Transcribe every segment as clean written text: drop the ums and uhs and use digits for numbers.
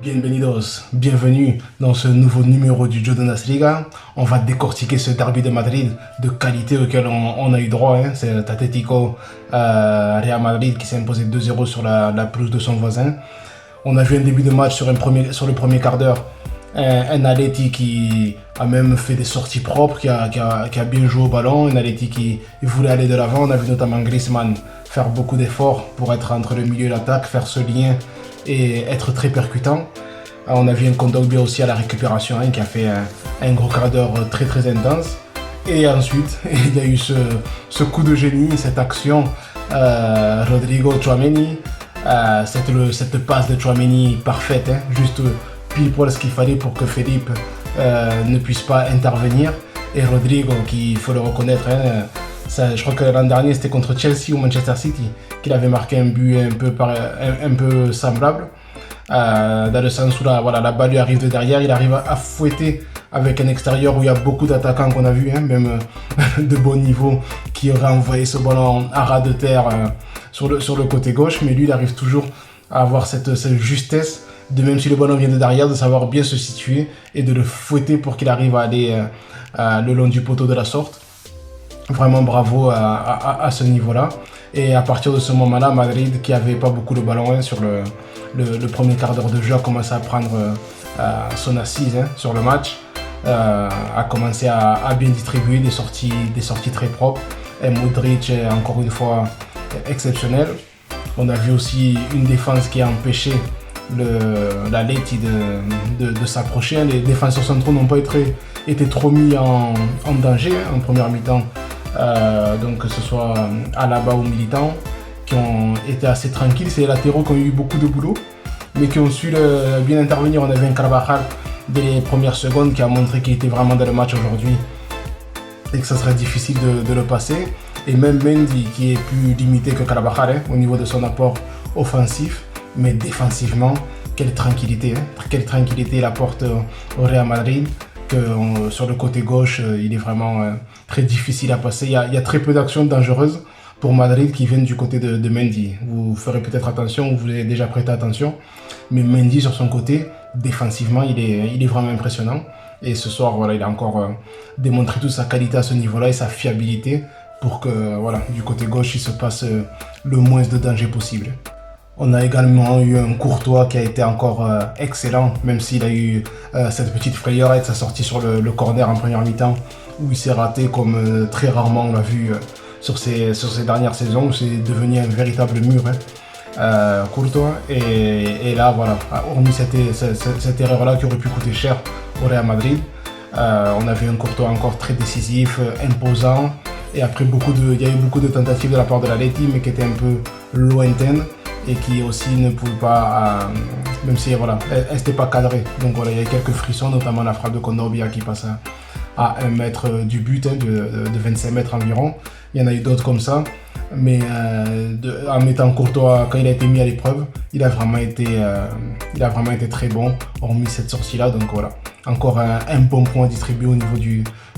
Bienvenidos, bienvenue dans ce nouveau numéro du Jodonas Liga. On va décortiquer ce derby de Madrid de qualité auquel on a eu droit. C'est l'Atlético Real Madrid qui s'est imposé 2-0 sur la pelouse de son voisin. On a vu un début de match sur le premier quart d'heure. Un Atleti qui a même fait des sorties propres, qui a bien joué au ballon. Un Atleti qui voulait aller de l'avant. On a vu notamment Griezmann faire beaucoup d'efforts pour être entre le milieu et l'attaque, faire ce lien et être très percutant. On a vu un Kondogbia aussi à la récupération qui a fait un gros quart d'heure très intense. Et ensuite, il y a eu ce coup de génie, cette action Rodrigo Tchouaméni, cette passe de Tchouaméni parfaite, juste pile poil ce qu'il fallait pour que Felipe ne puisse pas intervenir. Et Rodrigo, qui il faut le reconnaître, je crois que l'an dernier c'était contre Chelsea ou Manchester City qu'il avait marqué un but un peu semblable, dans le sens où la balle lui arrive de derrière, il arrive à fouetter avec un extérieur où il y a beaucoup d'attaquants qu'on a vu, même de bon niveau, qui auraient envoyé ce ballon à ras de terre sur le côté gauche, mais lui il arrive toujours à avoir cette justesse de, même si le ballon vient de derrière, de savoir bien se situer et de le fouetter pour qu'il arrive à aller le long du poteau de la sorte. Vraiment bravo à ce niveau-là. Et à partir de ce moment-là, Madrid, qui n'avait pas beaucoup le ballon sur le premier quart d'heure de jeu, a commencé à prendre son assise sur le match, a commencé à bien distribuer des sorties très propres. Et Modric, encore une fois, exceptionnel. On a vu aussi une défense qui a empêché l'Atleti de s'approcher. Les défenseurs centraux n'ont pas été trop mis en danger en première mi-temps. Donc que ce soit Alaba ou Militão, qui ont été assez tranquilles. C'est les latéraux qui ont eu beaucoup de boulot, mais qui ont su bien intervenir. On avait un Carvajal dès les premières secondes qui a montré qu'il était vraiment dans le match aujourd'hui et que ça serait difficile de le passer. Et même Mendy qui est plus limité que Carvajal au niveau de son apport offensif, mais défensivement, quelle tranquillité il apporte au Real Madrid. Sur le côté gauche, il est vraiment très difficile à passer. Il y a très peu d'actions dangereuses pour Madrid qui viennent du côté de Mendy. Vous ferez peut-être attention, ou vous avez déjà prêté attention, mais Mendy sur son côté, défensivement, il est vraiment impressionnant. Et ce soir, il a encore démontré toute sa qualité à ce niveau-là et sa fiabilité pour que du côté gauche, il se passe le moins de danger possible. On a également eu un Courtois qui a été encore excellent, même s'il a eu cette petite frayeur avec sa sortie sur le corner en première mi-temps, où il s'est raté comme très rarement on l'a vu sur ces dernières saisons, où c'est devenu un véritable mur, Courtois. Et là, hormis cette erreur-là qui aurait pu coûter cher au Real Madrid, on avait un Courtois encore très décisif, imposant, et après il y a eu beaucoup de tentatives de la part de l'Atleti, mais qui étaient un peu lointaines, et qui aussi ne pouvait pas, même si elle n'était pas cadrée. Donc il y a eu quelques frissons, notamment la frappe de Kondogbia qui passe à 1 mètre du but, de 25 mètres environ. Il y en a eu d'autres comme ça, mais en mettant Courtois, quand il a été mis à l'épreuve, il a vraiment été très bon, hormis cette sortie-là. Donc encore un bon point distribué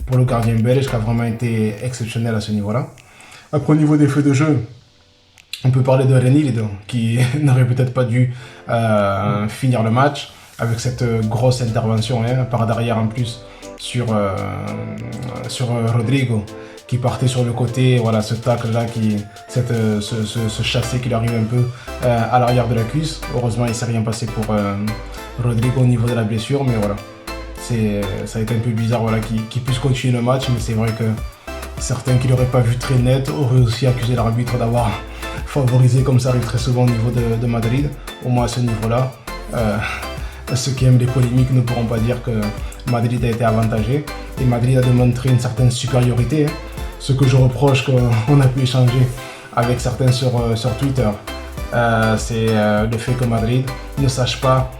pour le gardien belge, qui a vraiment été exceptionnel à ce niveau-là. Après, au niveau des feux de jeu, on peut parler de Reinildo, qui n'aurait peut-être pas dû finir le match avec cette grosse intervention par derrière en plus sur Rodrigo, qui partait sur le côté, ce tacle-là, ce chassé qui lui arrive un peu à l'arrière de la cuisse. Heureusement, il ne s'est rien passé pour Rodrigo au niveau de la blessure, mais ça a été un peu bizarre qu'il puisse continuer le match, mais c'est vrai que certains qui ne l'auraient pas vu très net auraient aussi accusé l'arbitre d'avoir favorisé, comme ça arrive très souvent au niveau de Madrid, au moins à ce niveau-là. Ceux qui aiment les polémiques ne pourront pas dire que Madrid a été avantagé, et Madrid a démontré une certaine supériorité. Ce que je reproche qu'on a pu échanger avec certains sur Twitter, c'est le fait que Madrid ne sache pas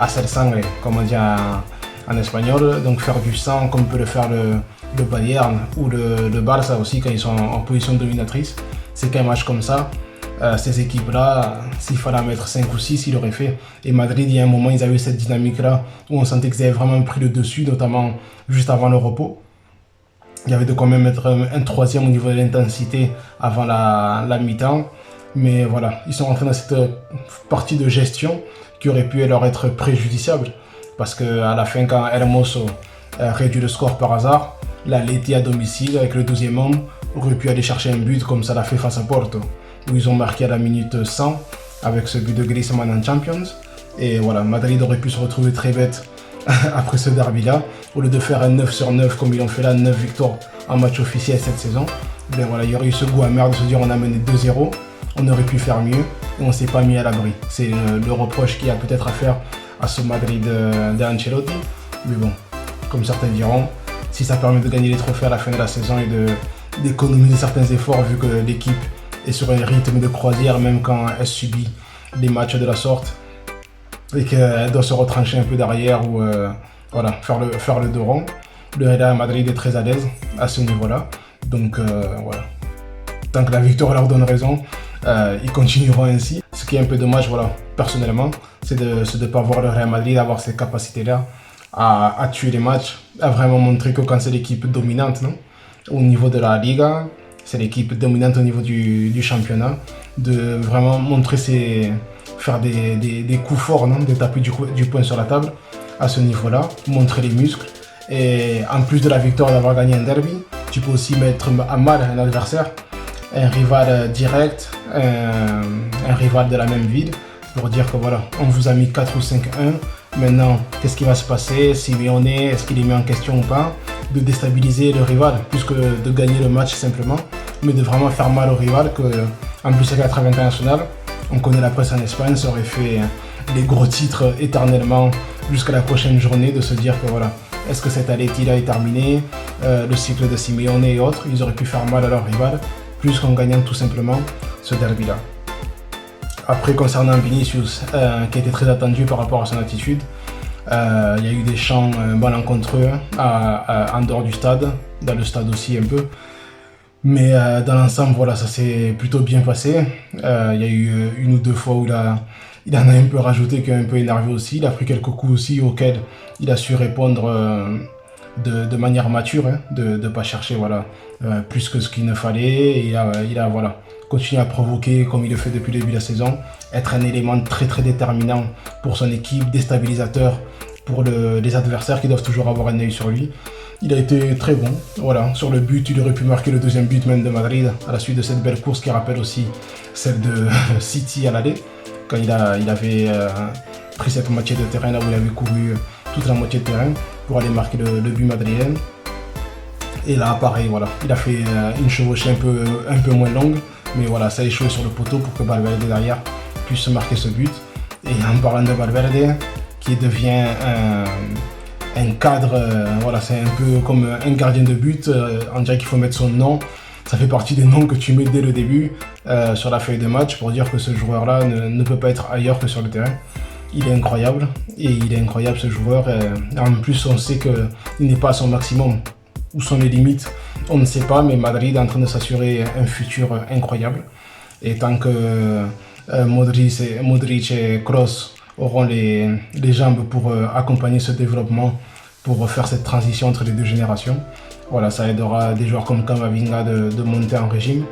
hacer sangre, comme on dit en espagnol, donc faire du sang comme peut le faire le Bayern ou le Barça aussi quand ils sont en position dominatrice. C'est qu'un match comme ça, ces équipes-là, s'il fallait en mettre 5 ou 6, ils l'auraient fait. Et Madrid, il y a un moment, ils avaient eu cette dynamique-là où on sentait qu'ils avaient vraiment pris le dessus, notamment juste avant le repos. Il y avait de quand même mettre un troisième au niveau de l'intensité avant la mi-temps. Mais ils sont rentrés dans cette partie de gestion qui aurait pu leur être préjudiciable. Parce qu'à la fin, quand Hermoso réduit le score par hasard, la Leti à domicile, avec le 12e homme, aurait pu aller chercher un but comme ça l'a fait face à Porto, où ils ont marqué à la minute 100 avec ce but de Griezmann en Champions. Et voilà, Madrid aurait pu se retrouver très bête après ce derby-là, au lieu de faire un 9 sur 9 comme ils l'ont fait là, 9 victoires en match officiel cette saison. Ben voilà, il y aurait eu ce goût amer de se dire on a mené 2-0, on aurait pu faire mieux et on ne s'est pas mis à l'abri. C'est le reproche qu'il y a peut-être à faire à ce Madrid d'Ancelotti. Mais bon, comme certains diront, si ça permet de gagner les trophées à la fin de la saison et d'économiser certains efforts vu que l'équipe est sur un rythme de croisière même quand elle subit des matchs de la sorte et qu'elle doit se retrancher un peu derrière ou voilà, faire le dos rond. Le Real Madrid est très à l'aise à ce niveau-là. Donc voilà, tant que la victoire leur donne raison, ils continueront ainsi. Ce qui est un peu dommage, voilà, personnellement, c'est de ne pas voir le Real Madrid avoir ces capacités-là à tuer les matchs, à vraiment montrer que quand c'est l'équipe dominante, non, au niveau de la Liga, c'est l'équipe dominante au niveau du championnat, de vraiment montrer faire des coups forts, non, de taper du poing sur la table à ce niveau-là, montrer les muscles. Et en plus de la victoire d'avoir gagné un derby, tu peux aussi mettre à mal un adversaire, un rival direct, un rival de la même ville, pour dire que voilà, on vous a mis 4 ou 5-1, maintenant qu'est-ce qui va se passer, Simeone, est-ce qu'il est mis en question ou pas, de déstabiliser le rival, plus que de gagner le match simplement, mais de vraiment faire mal au rival, que en plus avec la trêve internationale, on connaît la presse en Espagne, ça aurait fait les gros titres éternellement jusqu'à la prochaine journée, de se dire que voilà, est-ce que cette Atleti-là est terminée, le cycle de Simeone et autres, ils auraient pu faire mal à leur rival, plus qu'en gagnant tout simplement ce derby-là. Après, concernant Vinicius, qui était très attendu par rapport à son attitude, il y a eu des chants malencontreux en dehors du stade, dans le stade aussi un peu. Mais dans l'ensemble, voilà, ça s'est plutôt bien passé. Il y a eu une ou deux fois où il en a un peu rajouté, qui est un peu énervé aussi. Il a pris quelques coups aussi auxquels il a su répondre de manière mature, hein, de ne pas chercher voilà, plus que ce qu'il ne fallait. Et il a voilà, continué à provoquer comme il le fait depuis le début de la saison, être un élément très très déterminant pour son équipe, déstabilisateur pour les adversaires qui doivent toujours avoir un œil sur lui. Il a été très bon, voilà, sur le but, il aurait pu marquer le deuxième but même de Madrid à la suite de cette belle course qui rappelle aussi celle de City à l'aller, quand il avait pris cette moitié de terrain là où il avait couru toute la moitié de terrain pour aller marquer le but madrilène. Et là pareil, voilà, il a fait une chevauchée un peu moins longue, mais voilà, ça a échoué sur le poteau pour que Valverde derrière puisse marquer ce but. Et en parlant de Valverde, qui devient un cadre, voilà, c'est un peu comme un gardien de but, on dirait qu'il faut mettre son nom, ça fait partie des noms que tu mets dès le début sur la feuille de match pour dire que ce joueur-là ne peut pas être ailleurs que sur le terrain. Il est incroyable, et il est incroyable ce joueur, en plus on sait qu'il n'est pas à son maximum, où sont les limites, on ne sait pas, mais Madrid est en train de s'assurer un futur incroyable, et tant que Modric et Kroos auront les jambes pour accompagner ce développement, pour faire cette transition entre les deux générations. Voilà, ça aidera des joueurs comme Camavinga de monter en régime.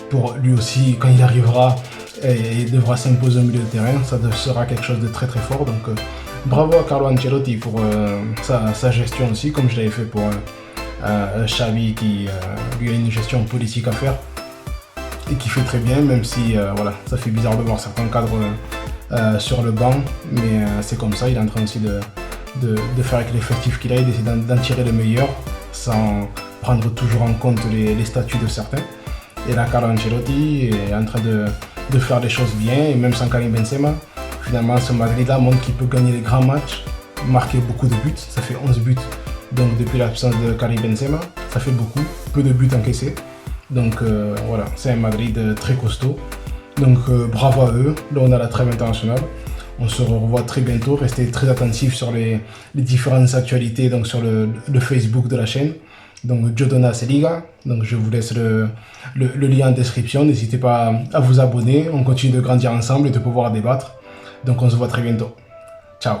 Pour lui aussi, quand il arrivera et devra s'imposer au milieu de terrain, ça sera quelque chose de très très fort. Donc bravo à Carlo Ancelotti pour sa gestion aussi, comme je l'avais fait pour Xavi qui lui a une gestion politique à faire et qui fait très bien, même si voilà, ça fait bizarre de voir certains cadres sur le banc, mais c'est comme ça, il est en train aussi de faire avec l'effectif qu'il a et d'essayer d'en tirer le meilleur sans prendre toujours en compte les statuts de certains. Et là, Carlo Ancelotti est en train de faire les choses bien, et même sans Karim Benzema, finalement ce Madrid-là montre qu'il peut gagner les grands matchs, marquer beaucoup de buts, ça fait 11 buts, donc depuis l'absence de Karim Benzema, ça fait beaucoup, peu de buts encaissés. Donc voilà, c'est un Madrid très costaud. Donc bravo à eux, là on a la trêve internationale. On se revoit très bientôt, restez très attentifs sur les différentes actualités donc sur le Facebook de la chaîne. Donc Jodonas Liga, donc je vous laisse le lien en description, n'hésitez pas à vous abonner, on continue de grandir ensemble et de pouvoir débattre. Donc on se voit très bientôt. Ciao.